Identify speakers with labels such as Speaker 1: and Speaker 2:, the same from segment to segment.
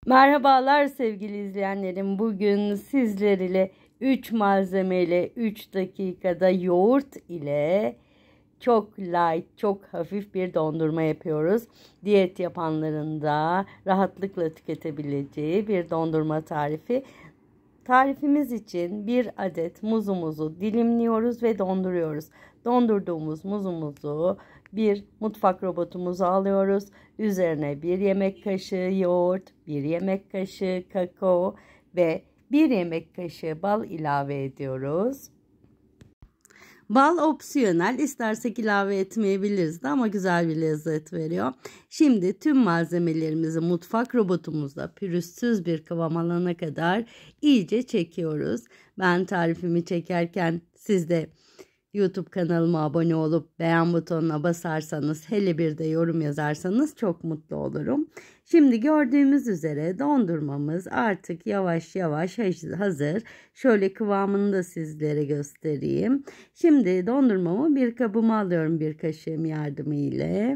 Speaker 1: Merhabalar sevgili izleyenlerim. Bugün sizler ile 3 malzemeyle 3 dakikada yoğurt ile çok light, çok hafif bir dondurma yapıyoruz. Diyet yapanların da rahatlıkla tüketebileceği bir dondurma tarifi. Tarifimiz için bir adet muzumuzu dilimliyoruz ve donduruyoruz. Dondurduğumuz muzumuzu bir mutfak robotumuza alıyoruz. Üzerine 1 yemek kaşığı yoğurt, 1 yemek kaşığı kakao ve 1 yemek kaşığı bal ilave ediyoruz. Bal opsiyonel, istersek ilave etmeyebiliriz de ama güzel bir lezzet veriyor. Şimdi tüm malzemelerimizi mutfak robotumuzda pürüzsüz bir kıvam alana kadar iyice çekiyoruz. Ben tarifimi çekerken siz de YouTube kanalıma abone olup beğen butonuna basarsanız, hele bir de yorum yazarsanız çok mutlu olurum. Şimdi gördüğümüz üzere dondurmamız artık yavaş yavaş hazır. Şöyle kıvamını da sizlere göstereyim. Şimdi dondurmamı bir kabıma alıyorum bir kaşığım yardımıyla.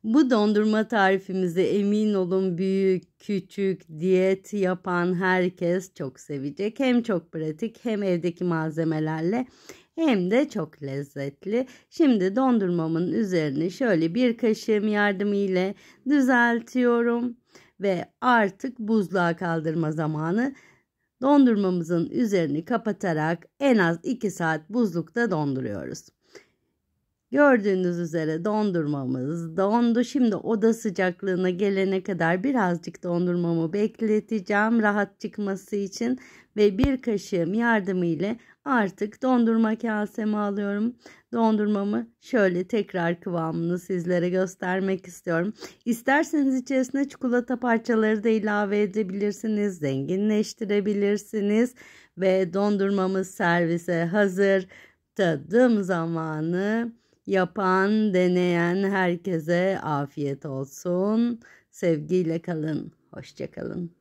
Speaker 1: Bu dondurma tarifimizi emin olun büyük, küçük, diyet yapan herkes çok sevecek. Hem çok pratik, hem evdeki malzemelerle, hem de çok lezzetli. Şimdi dondurmamın üzerini şöyle bir kaşığım yardımıyla düzeltiyorum ve artık buzluğa kaldırma zamanı. Dondurmamızın üzerini kapatarak en az 2 saat buzlukta donduruyoruz. Gördüğünüz üzere dondurmamız dondu. Şimdi oda sıcaklığına gelene kadar birazcık dondurmamı bekleteceğim rahat çıkması için ve bir kaşığım yardımıyla artık dondurma kaseme alıyorum. Dondurmamı şöyle tekrar kıvamını sizlere göstermek istiyorum. İsterseniz içerisine çikolata parçaları da ilave edebilirsiniz, zenginleştirebilirsiniz ve dondurmamız servise hazır. Tadım zamanı. Yapan, deneyen herkese afiyet olsun. Sevgiyle kalın. Hoşça kalın.